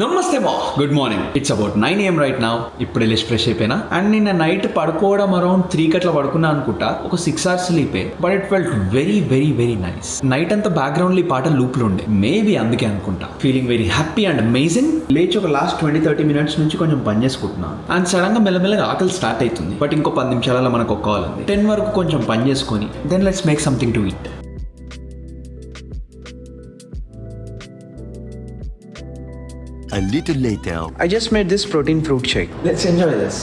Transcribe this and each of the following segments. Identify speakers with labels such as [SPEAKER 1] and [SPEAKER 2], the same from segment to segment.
[SPEAKER 1] నమస్తే మా good morning. It's about 9 AM right now. ఇప్పుడు వెళ్ళి ఫ్రెష్ అయిపోయినా అండ్ నిన్న నైట్ పడుకోవడం అరౌండ్ 3 గట్ల పడుకున్నా అనుకుంటా. ఒక 6 hours స్లీపే, but it felt very very very nice. Night అంతా బ్యాక్గ్రౌండ్ ఈ పాట లూప్లు ఉండే, మేబీ అందుకే అనుకుంటా. Feeling very happy and amazing. లేచి ఒక లాస్ట్ 20-30 minutes నుంచి కొంచెం పని చేసుకుంటున్నాను అండ్ సడన్ గా మెల్లమెల్లగా ఆకలి స్టార్ట్ అవుతుంది. బట్ ఇంకో 10 నిమిషాలలో మనకు ఒక కాల్ ఉంది. 10 వరకు కొంచెం పని చేసుకొని then let's make something to eat.
[SPEAKER 2] A little later,
[SPEAKER 1] I just made this protein fruit shake. Let's enjoy this.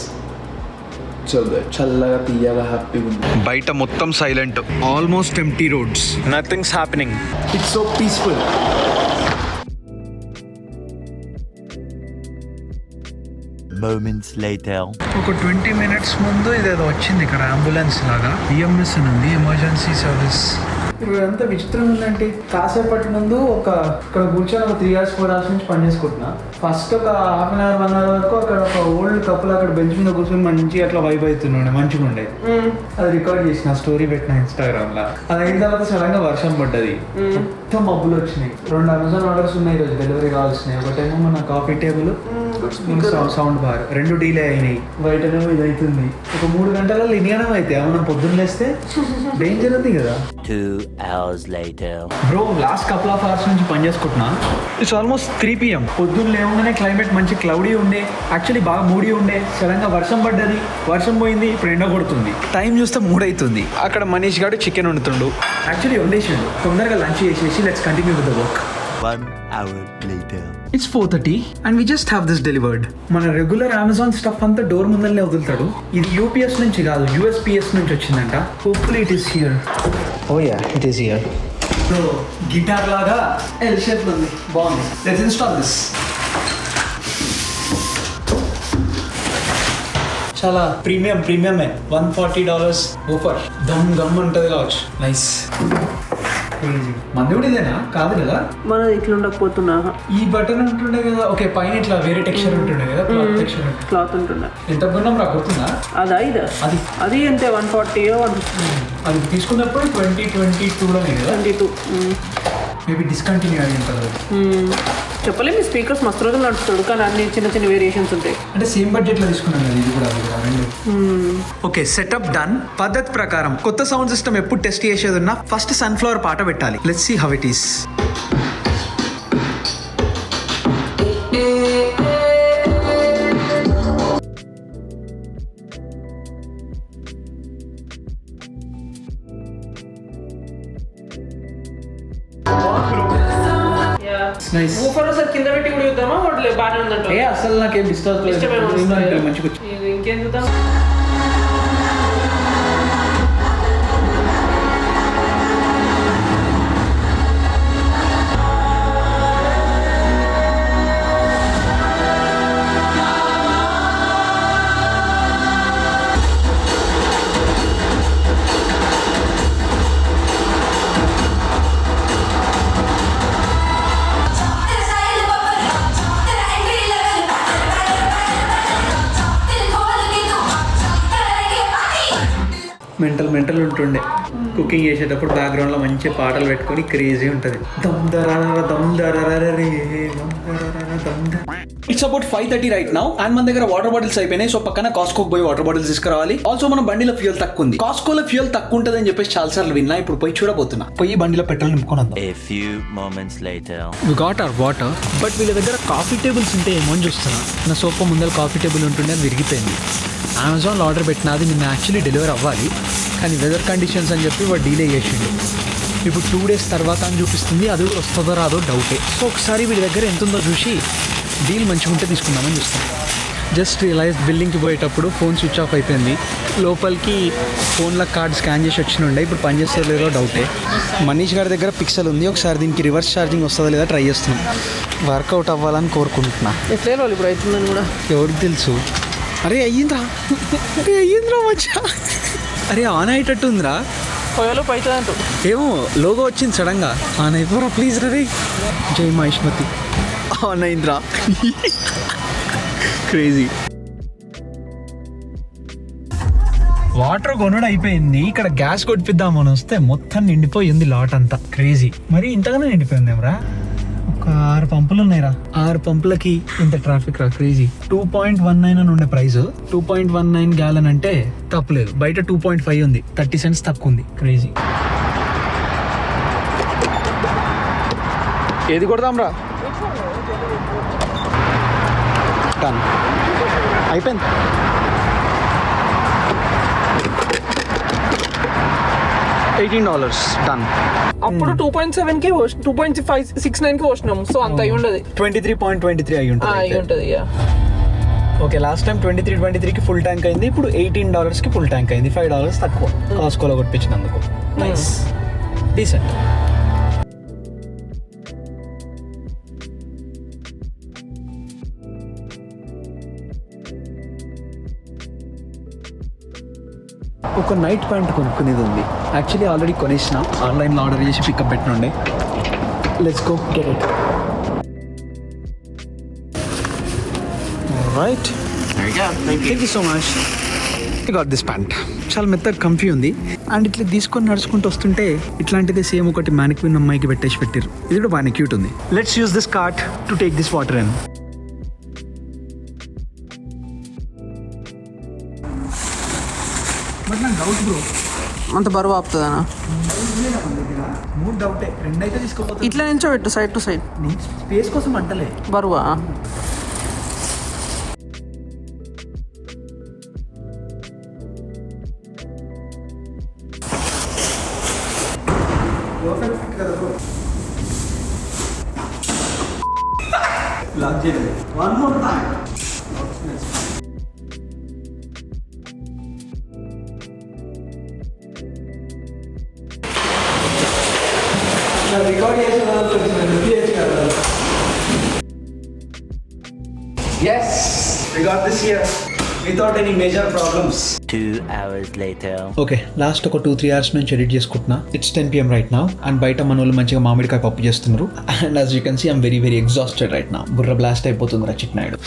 [SPEAKER 1] So good. చల్లగా తీయగా హ్యాపీగా ఉంది. బయట మొత్తం silent, almost empty roads, nothings happening. It's so peaceful.
[SPEAKER 2] moments later.
[SPEAKER 3] ఒక 20 minutes ముందు ఇదేదో వచ్చింది ఇక్కడ, అంబులెన్స్ లాగా. EMS ఉంది, ఎమర్జెన్సీ సర్వీస్.
[SPEAKER 1] ఇప్పుడు ఎంత విచిత్రంగా ఉందంటే, కాసేపటి ముందు ఇక్కడ కూర్చొని ఒక 3 hours 4 hours నుంచి పని చేసుకుంటున్నా. ఫస్ట్ ఒక 1/2 hour 1 hour వరకు అక్కడ ఒక ఓల్డ్ కపుల్ అక్కడ బెంచ్ మీద కూర్చొని మంచి అట్లా వైబ్ అవుతున్నాడు, మంచిగా ఉండే. అది రికార్డ్ చేసిన, స్టోరీ పెట్టిన ఇన్స్టాగ్రామ్ లో. అది అయిన తర్వాత సడన్ గా వర్షం పడ్డది, మొత్తం మబ్బులు వచ్చినాయి. 2 Amazon ఆర్డర్స్ ఉన్నాయి ఈరోజు, డెలివరీ కావాల్సినాయి. ఒకటేమో మన coffee table, sound bar, 2 delay అయినాయి. బయటనేమో ఇది అవుతుంది. ఒక 3 గంటలలో ఇనియనం అయితే మనం పొద్దున్న లేస్తే డేంజర్ ఉంది కదా.
[SPEAKER 2] 2 hours later.
[SPEAKER 1] Bro, last couple of hours నుంచి పని చేసుకుంటున్నా. It's almost 3 PM. పొద్దున్న లేవగానే క్లైమేట్ మంచి క్లౌడీ ఉండే, యాక్చువల్లీ బాగా మూడీ ఉండే. సడన్ గా వర్షం పడ్డది, వర్షం పోయింది, ఇప్పుడు ఎండ కొడుతుంది. టైం చూస్తే 3 అవుతుంది. అక్కడ మనీష్ గారు చికెన్ వండుతుండు. యాక్చువల్లీ వండేసిండు. తొందరగా లంచ్ చేసేసి let's continue with the work.
[SPEAKER 2] 1 hour later.
[SPEAKER 1] It's 4:30 and we just have this delivered. మన రెగ్యులర్ అమెజాన్ స్టఫ్ అంతా డోర్ ముందరనే వదులుతాడు. ఇది UPS నుంచి కాదు, USPS నుంచి వచ్చిందంట. Hopefully it is here. Oh yeah, it is here. So guitar లాగా ఎల్ షేప్ ఉంది, బాగుంది. Let's install this. చాలా ప్రీమియమే. $140 ఓఫర్. గమ్ ఉంటుంది కావచ్చు. నైస్. మంది కూడా ఇదేనా? కాదు కదా,
[SPEAKER 4] మనది ఇట్లా ఉండకపోతున్నా.
[SPEAKER 1] ఈ బటన్ ఉంటుండే కదా. ఓకే, పైన ఇట్లా వేరే టెక్స్చర్ ఉంటుండే కదా, క్లాత్ టెక్స్చర్.
[SPEAKER 4] క్లాత్ ఉంటుండే.
[SPEAKER 1] ఎంత కొన్నాం రా, గుర్తుందా?
[SPEAKER 4] అది అంతే 140
[SPEAKER 1] అది తీసుకున్నప్పుడు 2022లోనే కదా.
[SPEAKER 4] 22
[SPEAKER 1] మేబీ డిస్కంటిన్యూ అయ్యి ఉంటుంది.
[SPEAKER 4] చెప్పలేము. మీ స్పీకర్స్ మస్తు రోజులు నడుస్తాడు, కానీ అన్ని చిన్న చిన్న వేరియేషన్స్ ఉంటాయి.
[SPEAKER 1] అంటే సేమ్ బడ్జెట్లో తీసుకున్నాం కదా, ఇది కూడా రెండు. Okay, setup done. పద్ధతి ప్రకారం కొత్త సౌండ్ సిస్టమ్ ఎప్పుడు టెస్ట్ చేసేది ఉన్నా ఫస్ట్ సన్ఫ్లవర్ పాట పెట్టాలి. Let's see how it is. Nice.
[SPEAKER 4] Woofer sir కింద పెట్టి కూడా చూద్దామా? బాగానే ఉందంట.
[SPEAKER 1] అసలు నాకేం డిస్టర్బ్ లేదు, మంచిగా.
[SPEAKER 4] ఇంకేం చూద్దాం.
[SPEAKER 1] మెంటల్ ఉంటుండే. కుకింగ్ చేసేటప్పుడు బ్యాక్గ్రౌండ్ లో మంచి పాటలు పెట్టుకొని క్రేజీ ఉంటుంది. It's about 5:30 right now and మన దగ్గర వాటర్ బాటిల్స్ అయిపోయినాయి. సో పక్కన కాస్కోకి పోయి వాటర్ బాటిల్స్ తీసుకురావాలి. ఆల్సో మన బండిలో ఫ్యూయల్ తక్కువ ఉంది. కాస్కోలో ఫ్యూయల్ తక్కువ ఉంటుంది అని చెప్పేసి చాలా సార్లు విన్నా. ఇప్పుడు పోయి చూడబోతున్నా. పోయి బండిలో పెట్రోల్ నింపుకొని వద్దాం.
[SPEAKER 2] A few moments later.
[SPEAKER 3] We got our water, but వీళ్ళ దగ్గర కాఫీ టేబుల్స్ ఉంటే ఏమో అని చూస్తున్నా. నా సోఫా ముందర కాఫీ టేబుల్ ఉంటుండే, అది విరిగిపోయింది. అమెజాన్లో ఆర్డర్ పెట్టినది నిన్న యాక్చువల్లీ డెలివరీ అవ్వాలి, కానీ వెదర్ కండిషన్స్ అని చెప్పి వాడు డీలే చేసిండు. ఇప్పుడు 2 days తర్వాత అని చూపిస్తుంది. అది వస్తుందో రాదో డౌటే. సో ఒకసారి వీడి దగ్గర ఎంత ఉందో చూసి డీల్ మంచిగా ఉంటే తీసుకుందామని చూస్తాం. జస్ట్ రియలైజ్ బిల్లింగ్కి పోయేటప్పుడు ఫోన్ స్విచ్ ఆఫ్ అయిపోయింది. లోపలికి ఫోన్లో కార్డ్ స్కాన్ చేసి వచ్చినుండే. ఇప్పుడు పని చేస్తే లేదో డౌటే. మనీష్ గారి దగ్గర పిక్సెల్ ఉంది. ఒకసారి దీనికి రివర్స్ ఛార్జింగ్ వస్తుందో లేదా ట్రై చేస్తున్నాం. వర్కౌట్ అవ్వాలని కోరుకుంటున్నా.
[SPEAKER 4] ఎట్లే వాళ్ళు ఇప్పుడు అవుతుందని కూడా
[SPEAKER 1] ఎవరికి తెలుసు. అరే అయ్యిందిరా మచ్చా. అరే ఆన్ అయ్యేటట్టు ఉందిరా.
[SPEAKER 4] పొయ్యలో పైతుందంటూ
[SPEAKER 1] ఏమో లోగో వచ్చింది సడన్గా. ఆన్ అయిపోరా ప్లీజ్ రే. జై మహేష్మతి. ఆన్ అయిందిరా. క్రేజీ.
[SPEAKER 3] వాటర్ కొనడం అయిపోయింది. ఇక్కడ గ్యాస్ కొట్టిద్దామని వస్తే మొత్తం నిండిపోయింది లాట్ అంతా. క్రేజీ. మరి ఇంతగానే నిండిపోయింది ఏమరా.
[SPEAKER 1] ఒక 6 పంపులు ఉన్నాయిరా. 6 పంపులకి ఇంత ట్రాఫిక్ రా, క్రేజీ. 2.19 అని ఉండే ప్రైస్, 2.19 గ్యాలన్ అంటే తప్పలేదు. బయట 2.5 ఉంది, 30 cents తక్కువ ఉంది. క్రేజీ. ఏది కొడదాం రా? డన్, అయిపోయింది. $18 డన్.
[SPEAKER 4] అప్పుడు 2.7 కి 2.569 కి వచ్చినాం. సో అంత అయి ఉండదు.
[SPEAKER 1] 23.23 అయి
[SPEAKER 4] అయి ఉంటుంది.
[SPEAKER 1] ఓకే, లాస్ట్ టైం 23కి ఫుల్ ట్యాంక్ అయింది. ఇప్పుడు $18కి ఫుల్ ట్యాంక్ అయింది. $5 తక్కువ కాస్కోలో కొట్టించినందుకు. Nice, decent. ఒక నైట్ ప్యాంట్ కొనుక్కునేది ఉంది. యాక్చువల్లీ ఆల్రెడీ కొనేసిన, ఆన్లైన్లో ఆర్డర్ చేసి పికప్ పెట్టినండే. Let's go get it. Right, thank you so much. I got this pant. చాలా మెత్తగా కంఫీ ఉంది. అండ్ ఇట్లా తీసుకొని నడుచుకుంటూ వస్తుంటే ఇట్లాంటిది సేమ్ ఒకటి మ్యానిక్విన్ అమ్మాయికి పెట్టారు. ఇది కూడా బాగా క్యూట్ ఉంది. Let's use this cart to take this water in. But నాకు డౌట్ బ్రో,
[SPEAKER 4] అంత బరువు ఆపుతుందనా?
[SPEAKER 1] మూడు డౌటే. రెండైతే తీసుకోపోతే
[SPEAKER 4] ఇట్లా నిల్చోబెట్టు, సైడ్ టు సైడ్.
[SPEAKER 1] స్పేస్ కోసం అంటలే.
[SPEAKER 4] బరువా?
[SPEAKER 1] One more time. Yes, we got this here without any major problems.
[SPEAKER 2] 2 hours later.
[SPEAKER 1] Okay, last ఒక 2-3 hours నుంచి edit చేసుకుంటున్నా. It's 10 PM right now. And బయట మన వాళ్ళు మంచిగా మామిడికాయ పప్పు చేస్తున్నారు. And as you can see I'm very exhausted right now. బుర్ర బ్లాస్ట్ అయిపోతుంది రా చిట్నాయుడు.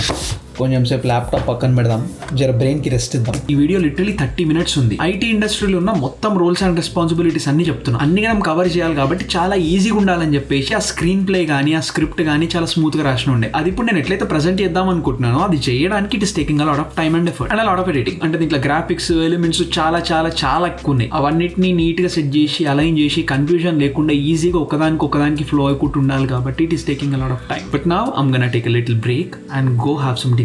[SPEAKER 1] కొంచెం సేపు ల్యాప్టాప్ పక్కన పెడదాం, జర బ్రెయిన్ కి రెస్ట్ ఇద్దాం. ఈ వీడియో లిటరలీ 30 minutes ఉంది. ఐటీ ఇండస్ట్రీలో ఉన్న మొత్తం రోల్స్ అండ్ రెస్పాన్సిబిలిటీస్ అన్ని చెప్తున్నా. అన్ని మనం కవర్ చేయాలి కాబట్టి చాలా ఈజీగా ఉండాలని చెప్పేసి ఆ స్క్రీన్ ప్లే కానీ ఆ స్క్రిప్ట్ కానీ చాలా స్మూత్ గా రాసిన ఉండే. అది ఇప్పుడు నేను ఎట్లయితే ప్రెజెంట్ చేద్దాం అనుకుంటున్నానో అది చేయడానికి it is taking a lot of time and effort and lot of editing. అంటే దీంట్లో గ్రాఫిక్స్ ఎలిమెంట్స్ చాలా చాలా చాలా ఎక్కువ ఉన్నాయి. అవన్నిటిని నీట్ గా సెట్ చేసి అలైన్ చేసి కన్ఫ్యూజన్ లేకుండా ఈజీగా ఒకదానికి ఫ్లో అయిపోతూ ఉండాలి కాబట్టి it is taking a lot of time. But now I'm gonna take a little break and go have some dinner.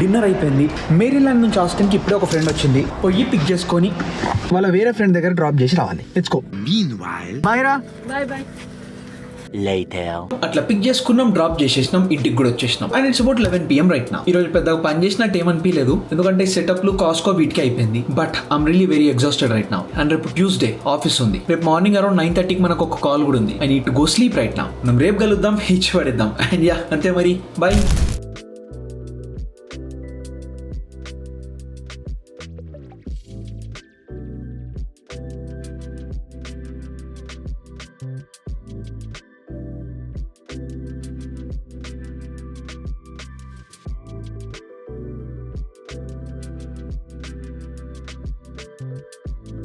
[SPEAKER 1] Dinner అయిపోయింది. మేరీల్యాండ్ నుంచి ఆస్టిన్కి ఇప్పుడే ఒక ఫ్రెండ్ వచ్చింది. పోయి పిక్ చేసుకొని వాళ్ళ వేరే ఫ్రెండ్ దగ్గర డ్రాప్ చేసి రావాలి. Let's go.
[SPEAKER 2] Meanwhile,
[SPEAKER 1] బాయ్ రా.
[SPEAKER 4] బాయ్.
[SPEAKER 2] later.
[SPEAKER 1] అట్లా పిక్ చేసుకున్నాం, డ్రాప్ చేసేసినాం, ఇంటికి కూడా వచ్చేసినాం. And it's about 11 PM right now. ఈ రోజు పెద్దగా పని చేసినట్టు ఏమనిపించలేదు, ఎందుకంటే సెటప్లు కాస్కో వీటికి అయిపోయింది. But I'm really very exhausted right now. And రేపు ట్యూస్డే ఆఫీస్ ఉంది. రేపు మార్నింగ్ అరౌండ్ 9:30కి మనకు ఒక కాల్ కూడా ఉంది. I need to go sleep right now. మనం రేపు కలుద్దాం, ఇచ్చి పడేద్దాం. అండ్ యా, అంతే మరి. బాయ్.